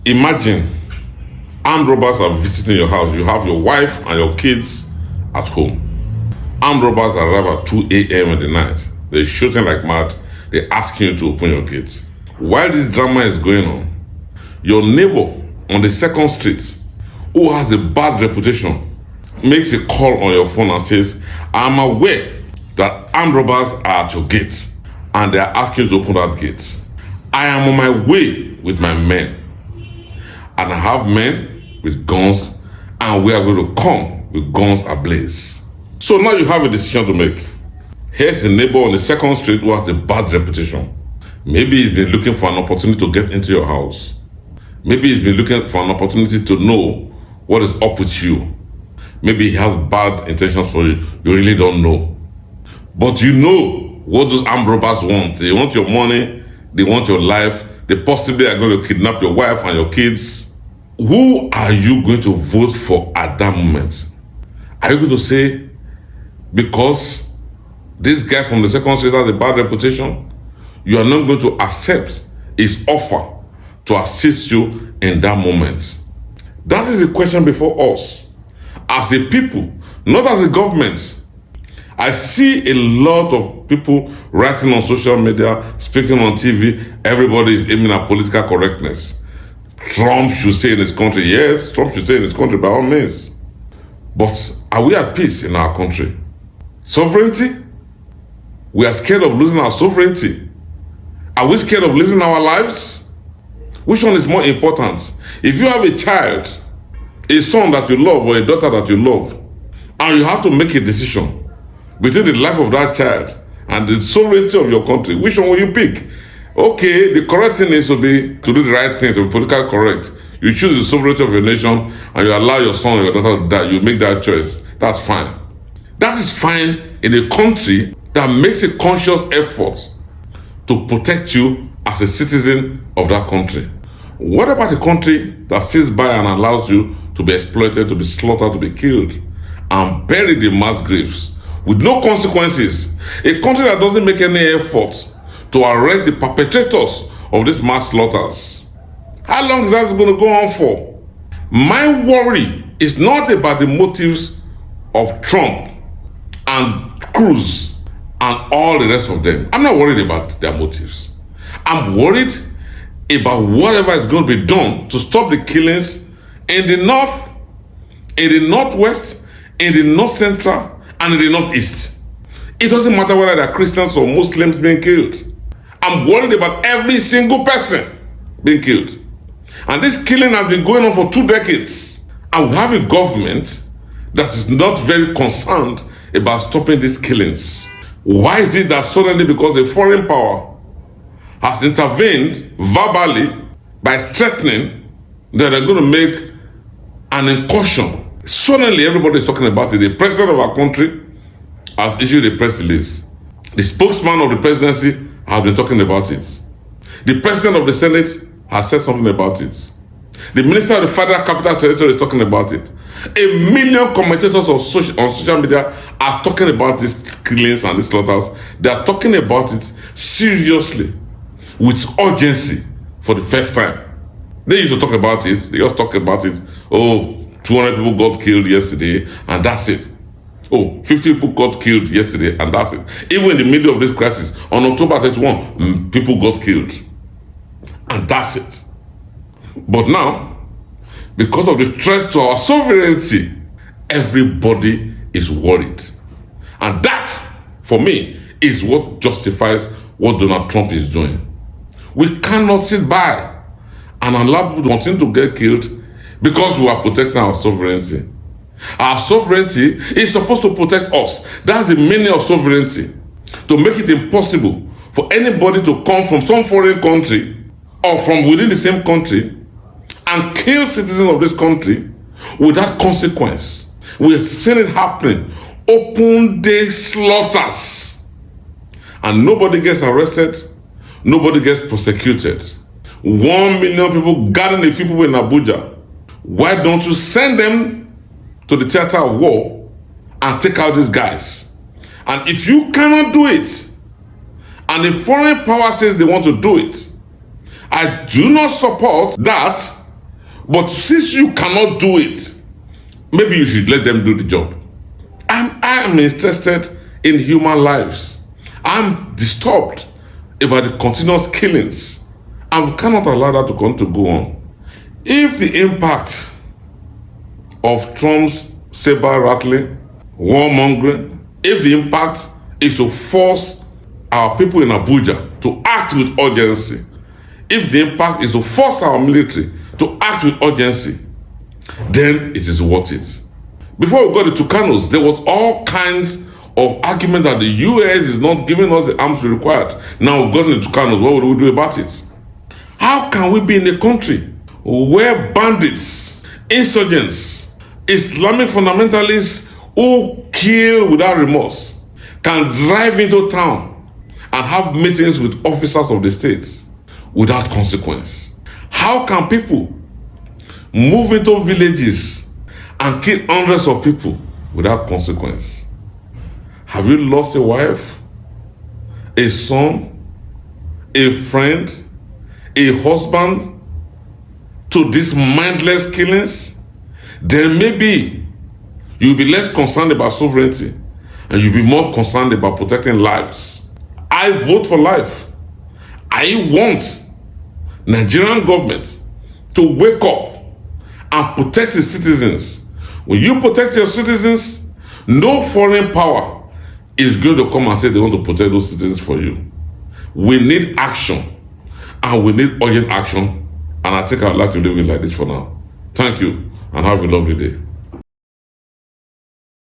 Imagine armed robbers are visiting your house. You have your wife and your kids at home. Armed robbers arrive at 2 a.m. in the night. They're shooting like mad. They're asking you to open your gates. While this drama is going on, your neighbor on the second street, who has a bad reputation, makes a call on your phone and says, I'm aware that armed robbers are at your gate and they are asking you to open that gate. I am on my way with my men. And I have men with guns, and we are going to come with guns ablaze. So now you have a decision to make. Here's a neighbor on the second street who has a bad reputation. Maybe he's been looking for an opportunity to get into your house. Maybe he's been looking for an opportunity to know what is up with you. Maybe he has bad intentions for you. You really don't know. But you know what those armed robbers want. They want your money. They want your life. They possibly are going to kidnap your wife and your kids. Who are you going to vote for at that moment? Are you going to say, because this guy from the second street has a bad reputation, you are not going to accept his offer to assist you in that moment? That is the question before us. As a people, not as a government. I see a lot of people writing on social media, speaking on TV, everybody is aiming at political correctness. Trump should stay in his country. Yes, Trump should stay in his country by all means. But are we at peace in our country? Sovereignty? We are scared of losing our sovereignty. Are we scared of losing our lives? Which one is more important? If you have a child, a son that you love or a daughter that you love, and you have to make a decision between the life of that child and the sovereignty of your country, which one will you pick? Okay, the correct thing is to do the right thing, to be politically correct. You choose the sovereignty of your nation and you allow your son or your daughter to die. You make that choice. That's fine. That is fine in a country that makes a conscious effort to protect you as a citizen of that country. What about a country that sits by and allows you to be exploited, to be slaughtered, to be killed, and buried in mass graves with no consequences? A country that doesn't make any effort to arrest the perpetrators of these mass slaughters. How long is that going to go on for? My worry is not about the motives of Trump and Cruz and all the rest of them. I'm not worried about their motives. I'm worried about whatever is going to be done to stop the killings in the north, in the northwest, in the north central, and in the northeast. It doesn't matter whether they're Christians or Muslims being killed. I'm worried about every single person being killed. And this killing has been going on for 2 decades. And we have a government that is not very concerned about stopping these killings. Why is it that suddenly, because a foreign power has intervened verbally by threatening that they're going to make an incursion, suddenly everybody is talking about it? The president of our country has issued a press release. The spokesman of the presidency has been talking about it. The president of the Senate has said something about it. The minister of the Federal Capital Territory is talking about it. 1 million commentators on social media are talking about these killings and these slaughters. They are talking about it seriously, with urgency, for the first time. They used to talk about it. They just talk about it. Oh, 200 people got killed yesterday, and that's it. Oh, 50 people got killed yesterday, and that's it. Even in the middle of this crisis, on October 31, people got killed. And that's it. But now, because of the threat to our sovereignty, everybody is worried. And that, for me, is what justifies what Donald Trump is doing. We cannot sit by and allow people to continue to get killed because we are protecting our sovereignty. Our sovereignty is supposed to protect us. That's the meaning of sovereignty. To make it impossible for anybody to come from some foreign country or from within the same country and kill citizens of this country without consequence. We have seen it happening. Open day slaughters. And nobody gets arrested. Nobody gets prosecuted. 1 million people gathering a few people in Abuja. Why don't you send them to the theater of war and take out these guys? And if you cannot do it, and the foreign power says they want to do it, I do not support that But since you cannot do it, maybe you should let them do the job. I am interested in human lives. I'm disturbed about the continuous killings, and we cannot allow that to go on. If the impact of Trump's saber rattling, warmongering, if the impact is to force our people in Abuja to act with urgency, if the impact is to force our military to act with urgency, then it is worth it. Before we got to Tucanos, there was all kinds of argument that the US is not giving us the arms required. Now we've gotten to Tucanos, what will we do about it? How can we be in a country where bandits, insurgents, Islamic fundamentalists who kill without remorse can drive into town and have meetings with officers of the state without consequence? How can people move into villages and kill hundreds of people without consequence? Have you lost a wife, a son, a friend, a husband to these mindless killings? Then maybe you'll be less concerned about sovereignty and you'll be more concerned about protecting lives. I vote for life. I want Nigerian government to wake up and protect its citizens. When you protect your citizens, no foreign power is going to come and say they want to protect those citizens for you. We need action, and we need urgent action, and I think I'd like to leave it like this for now. Thank you, and have a lovely day.